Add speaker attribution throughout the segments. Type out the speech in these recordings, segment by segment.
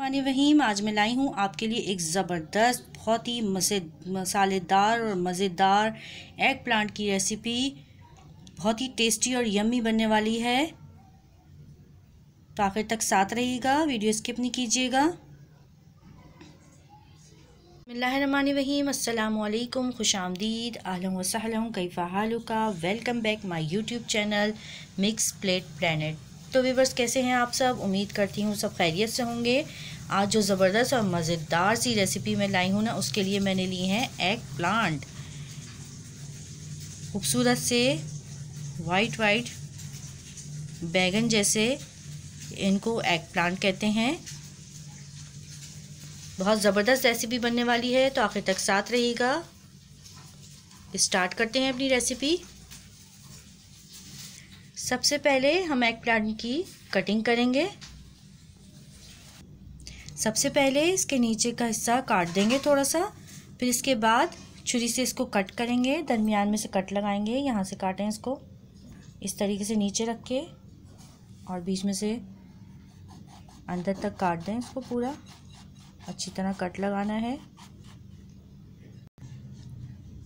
Speaker 1: वहीम आज मैं लाई हूँ आपके लिए एक ज़बरदस्त बहुत ही मसालेदार और मज़ेदार एग प्लांट की रेसिपी। बहुत ही टेस्टी और यम्मी बनने वाली है, तो आखिर तक साथ रहिएगा, वीडियो स्किप नहीं कीजिएगा। बिस्मिल्लाहिर्रहमानिर्रहीम, अस्सलामु अलैकुम, खुशामदीद, अहलन व सहलन, कैफ़ा हालुका, welcome back my YouTube channel mix plate planet. तो व्यूअर्स, कैसे हैं आप सब? उम्मीद करती हूँ सब खैरियत से होंगे। आज जो ज़बरदस्त और मज़ेदार सी रेसिपी मैं लाई हूँ ना, उसके लिए मैंने ली हैं एग प्लांट। खूबसूरत से वाइट बैगन जैसे इनको एग प्लांट कहते हैं। बहुत ज़बरदस्त रेसिपी बनने वाली है, तो आखिर तक साथ रहिएगा। स्टार्ट करते हैं अपनी रेसिपी। सबसे पहले हम एग प्लांट की कटिंग करेंगे। सबसे पहले इसके नीचे का हिस्सा काट देंगे थोड़ा सा, फिर इसके बाद छुरी से इसको कट करेंगे। दरमियान में से कट लगाएंगे, यहाँ से काटें इसको इस तरीके से नीचे रख के, और बीच में से अंदर तक काट दें इसको पूरा। अच्छी तरह कट लगाना है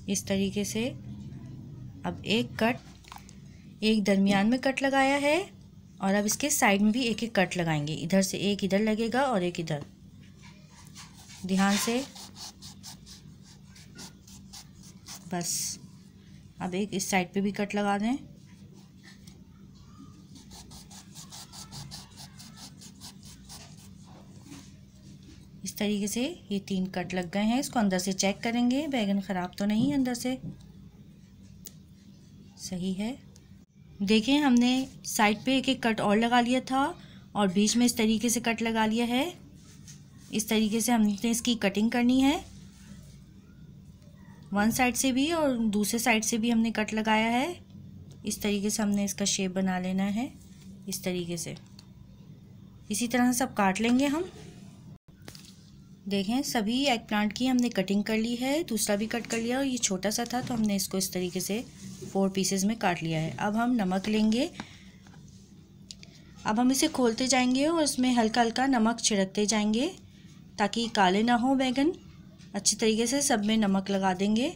Speaker 1: इस तरीके से। अब एक दरमियान में कट लगाया है, और अब इसके साइड में भी एक एक कट लगाएंगे। इधर से एक इधर लगेगा और एक इधर, ध्यान से। बस अब एक इस साइड पे भी कट लगा दें। इस तरीके से ये 3 कट लग गए हैं। इसको अंदर से चेक करेंगे, बैगन ख़राब तो नहीं अंदर से, सही है। देखें, हमने साइड पे एक एक कट और लगा लिया था, और बीच में इस तरीके से कट लगा लिया है। इस तरीके से हमने इसकी कटिंग करनी है। वन साइड से भी और दूसरे साइड से भी हमने कट लगाया है। इस तरीके से हमने इसका शेप बना लेना है, इस तरीके से। इसी तरह सब काट लेंगे हम। देखें, सभी एग प्लांट की हमने कटिंग कर ली है। दूसरा भी कट कर लिया, और ये छोटा सा था तो हमने इसको इस तरीके से 4 पीसेस में काट लिया है। अब हम नमक लेंगे। अब हम इसे खोलते जाएंगे और इसमें हल्का हल्का नमक छिड़कते जाएंगे, ताकि काले ना हो बैगन। अच्छी तरीके से सब में नमक लगा देंगे।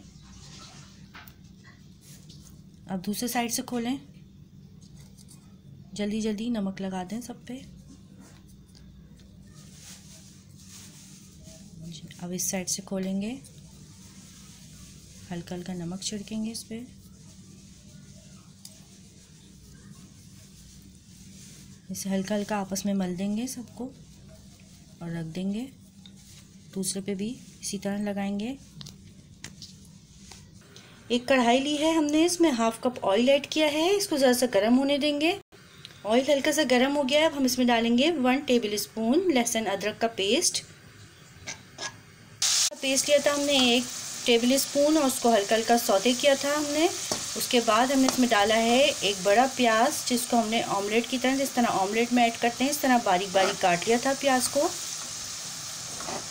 Speaker 1: अब दूसरे साइड से खोलें, जल्दी जल्दी नमक लगा दें सब पे। अब इस साइड से खोलेंगे, हल्का हल्का नमक छिड़केंगे इस पे। इसे हल्का हल्का आपस में मल देंगे सबको और रख देंगे। दूसरे पे भी इसी तरह लगाएंगे। एक कढ़ाई ली है हमने, इसमें ½ कप ऑयल ऐड किया है। इसको ज़रा सा गर्म होने देंगे। ऑयल हल्का सा गर्म हो गया है। अब हम इसमें डालेंगे 1 टेबल स्पून लहसुन अदरक का पेस्ट लिया था हमने 1 टेबल स्पून, और उसको हल्का हल्का सौते किया था हमने। उसके बाद हमने इसमें डाला है एक बड़ा प्याज, जिसको हमने ऑमलेट की तरह, जिस तरह ऑमलेट में ऐड करते हैं, इस तरह बारीक बारीक काट लिया था प्याज को।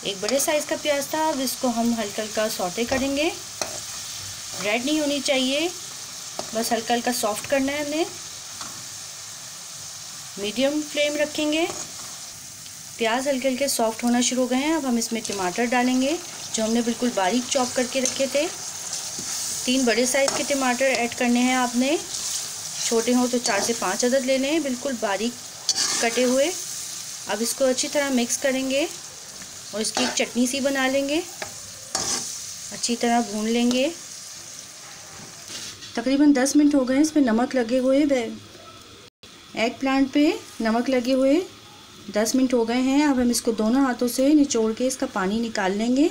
Speaker 1: एक बड़े साइज़ का प्याज था। अब इसको हम हल्का हल्का सौते करेंगे। रेड नहीं होनी चाहिए, बस हल्का हल्का सॉफ्ट करना है हमने। मीडियम फ्लेम रखेंगे। प्याज हल्के हल्के सॉफ्ट होना शुरू हो गए हैं। अब हम इसमें टमाटर डालेंगे, जो हमने बिल्कुल बारीक चॉप करके रखे थे। 3 बड़े साइज़ के टमाटर ऐड करने हैं आपने। छोटे हो तो 4 से 5 अदद ले लें, बिल्कुल बारीक कटे हुए। अब इसको अच्छी तरह मिक्स करेंगे और इसकी एक चटनी सी बना लेंगे। अच्छी तरह भून लेंगे। तकरीबन 10 मिनट हो गए इसमें नमक लगे हुए, एग प्लांट पे नमक लगे हुए 10 मिनट हो गए हैं। अब हम इसको दोनों हाथों से निचोड़ के इसका पानी निकाल लेंगे।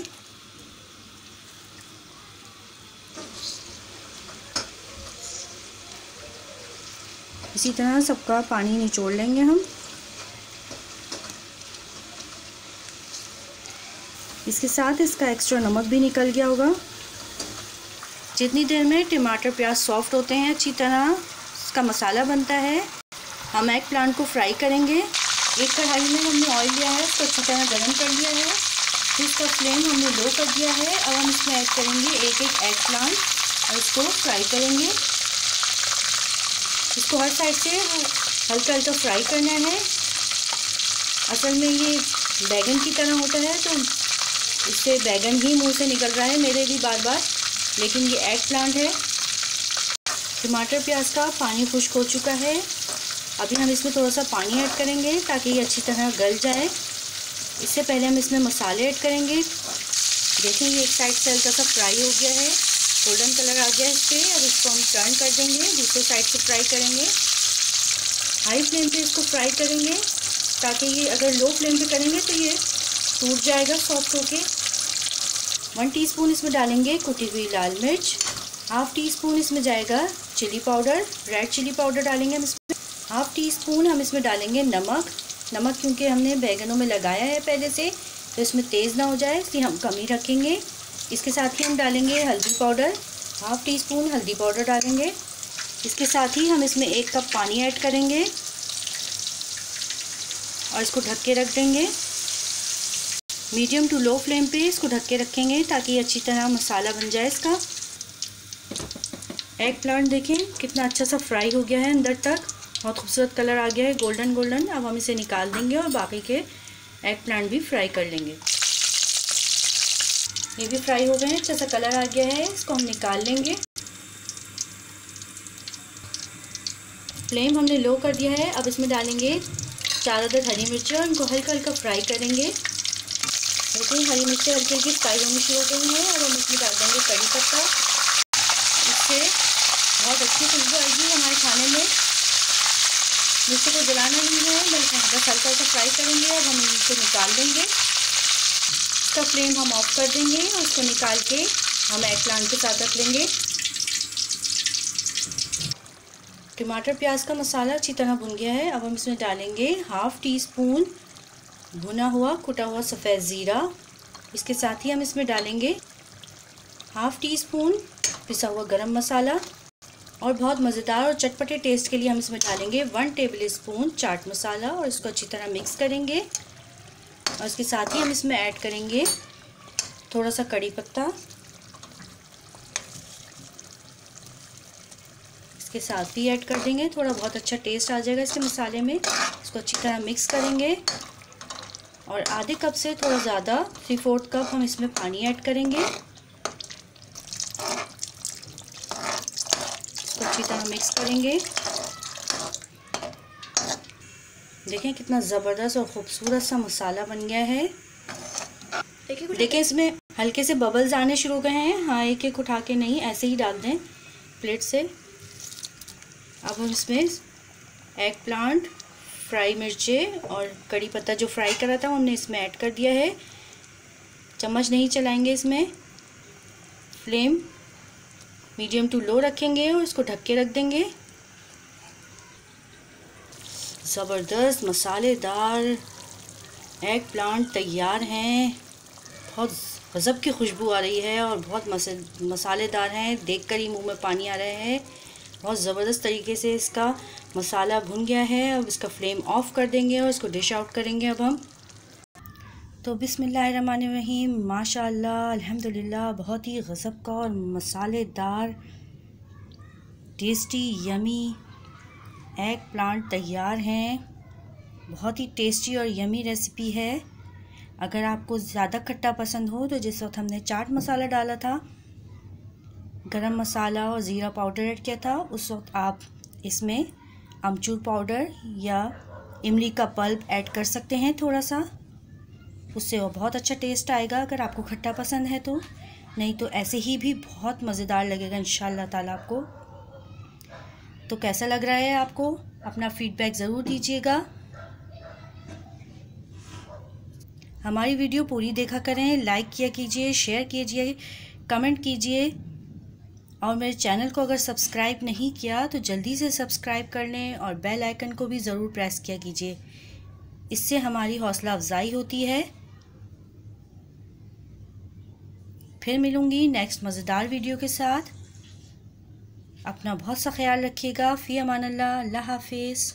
Speaker 1: इसी तरह सबका पानी निचोड़ लेंगे हम। इसके साथ इसका एक्स्ट्रा नमक भी निकल गया होगा। जितनी देर में टमाटर प्याज सॉफ्ट होते हैं, अच्छी तरह इसका मसाला बनता है, हम एग प्लांट को फ्राई करेंगे। एक कढ़ाई में हमने ऑयल लिया है, उसको अच्छी तरह गर्म कर लिया है। फिर इसका फ्लेम हमने लो कर दिया है। अब हम इसमें ऐड करेंगे एक एक एग प्लांट और इसको फ्राई करेंगे। इसको हर साइड से हल्का हल्का फ्राई करना है। असल में ये बैगन की तरह होता है, तो इससे बैगन ही मुंह से निकल रहा है मेरे भी बार बार, लेकिन ये एग प्लांट है। टमाटर प्याज का पानी खुश्क हो चुका है। अभी हम इसमें थोड़ा सा पानी ऐड करेंगे ताकि ये अच्छी तरह गल जाए। इससे पहले हम इसमें मसाले ऐड करेंगे। देखिए ये एक साइड से हल्का सा फ्राई हो गया है, गोल्डन कलर आ गया है इस पर। अब इसको हम टर्न कर देंगे, दूसरे साइड से फ्राई करेंगे। हाई फ्लेम पे इसको फ्राई करेंगे ताकि ये, अगर लो फ्लेम पे करेंगे तो ये टूट जाएगा सॉफ्ट होके। 1 टीस्पून इसमें डालेंगे कुटी हुई लाल मिर्च। हाफ़ टी स्पून इसमें जाएगा chilli powder, red chilli powder डालेंगे हम इसमें। हाफ़ टी स्पून हम इसमें डालेंगे नमक। नमक क्योंकि हमने बैगनों में लगाया है पहले से, तो इसमें तेज़ ना हो जाए इसलिए हम कम ही रखेंगे। इसके साथ ही हम डालेंगे हल्दी पाउडर, हाफ़ टी स्पून हल्दी पाउडर डालेंगे। इसके साथ ही हम इसमें 1 कप पानी ऐड करेंगे और इसको ढक के रख देंगे। मीडियम टू लो फ्लेम पे इसको ढक के रखेंगे ताकि अच्छी तरह मसाला बन जाए इसका। एग प्लांट देखें कितना अच्छा सा फ्राई हो गया है अंदर तक, बहुत खूबसूरत कलर आ गया है, गोल्डन गोल्डन। अब हम इसे निकाल देंगे और बाकी के एग प्लांट भी फ्राई कर लेंगे। ये भी फ्राई हो गए हैं, अच्छा सा कलर आ गया है, इसको हम निकाल लेंगे। फ्लेम हमने लो कर दिया है। अब इसमें डालेंगे 4 अदद हरी मिर्ची और इनको हल्का हल्का फ्राई करेंगे। देखिए हरी मिर्ची हल्की हल्की फ्राई होनी शुरू हो गई है। अब हम इसमें डाल देंगे कड़ी पत्ता, इससे बहुत अच्छी खुशबू आएगी हमारे खाने में। मिर्ची को जलाना नहीं है, बल्कि बस हल्का सा फ्राई करेंगे। अब हम इनको निकाल देंगे, इसका फ्लेम हम ऑफ कर देंगे और इसको निकाल के हम एग प्लांट के साथ रख लेंगे। टमाटर प्याज का मसाला अच्छी तरह भुन गया है। अब हम इसमें डालेंगे हाफ़ टी स्पून भुना हुआ कुटा हुआ सफ़ेद ज़ीरा। इसके साथ ही हम इसमें डालेंगे हाफ़ टी स्पून पिसा हुआ गरम मसाला। और बहुत मज़ेदार और चटपटे टेस्ट के लिए हम इसमें डालेंगे 1 टेबल स्पून चाट मसाला और इसको अच्छी तरह मिक्स करेंगे। और इसके साथ ही हम इसमें ऐड करेंगे थोड़ा सा कड़ी पत्ता, इसके साथ भी ऐड कर देंगे, थोड़ा बहुत अच्छा टेस्ट आ जाएगा इसके मसाले में। इसको अच्छी तरह मिक्स करेंगे और आधे कप से थोड़ा ज़्यादा 3/4 कप हम इसमें पानी ऐड करेंगे। अच्छी तरह मिक्स करेंगे। देखें कितना ज़बरदस्त और ख़ूबसूरत सा मसाला बन गया है। देखिए इसमें हल्के से बबल्स आने शुरू हो गए हैं। हाँ, एक एक उठा के नहीं, ऐसे ही डाल दें प्लेट से। अब हम इसमें एग प्लांट, फ्राई मिर्चें और कड़ी पत्ता जो फ्राई करा था हमने इसमें ऐड कर दिया है। चम्मच नहीं चलाएंगे इसमें। फ्लेम मीडियम टू लो रखेंगे और इसको ढक के रख देंगे। ज़बरदस्त मसालेदार एग प्लांट तैयार हैं। बहुत गज़ब की खुशबू आ रही है और बहुत मसालेदार हैं। देखकर ही मुंह में पानी आ रहा है। बहुत ज़बरदस्त तरीके से इसका मसाला भुन गया है। अब इसका फ्लेम ऑफ कर देंगे और इसको डिश आउट करेंगे अब हम। तो बिस्मिल्लाहिर्रहमानिर्रहीम, माशाअल्लाह, अल्हम्दुलिल्लाह, बहुत ही गज़ब का और मसालेदार टेस्टी यमी एग प्लांट तैयार हैं। बहुत ही टेस्टी और यमी रेसिपी है। अगर आपको ज़्यादा खट्टा पसंद हो तो जिस वक्त हमने चाट मसाला डाला था, गरम मसाला और ज़ीरा पाउडर ऐड किया था, उस वक्त आप इसमें अमचूर पाउडर या इमली का पल्प ऐड कर सकते हैं थोड़ा सा, उससे वो बहुत अच्छा टेस्ट आएगा अगर आपको खट्टा पसंद है तो। नहीं तो ऐसे ही भी बहुत मज़ेदार लगेगा इंशाअल्लाह ताला आपको। तो कैसा लग रहा है आपको? अपना फीडबैक ज़रूर दीजिएगा। हमारी वीडियो पूरी देखा करें, लाइक किया कीजिए, शेयर कीजिए, कमेंट कीजिए और मेरे चैनल को अगर सब्सक्राइब नहीं किया तो जल्दी से सब्सक्राइब कर लें और बेल आइकन को भी ज़रूर प्रेस किया कीजिए। इससे हमारी हौसला अफजाई होती है। फिर मिलूँगी नेक्स्ट मज़ेदार वीडियो के साथ। अपना बहुत सा ख्याल रखिएगा। फ़ी अमान अल्लाह। अल्लाह हाफिज़।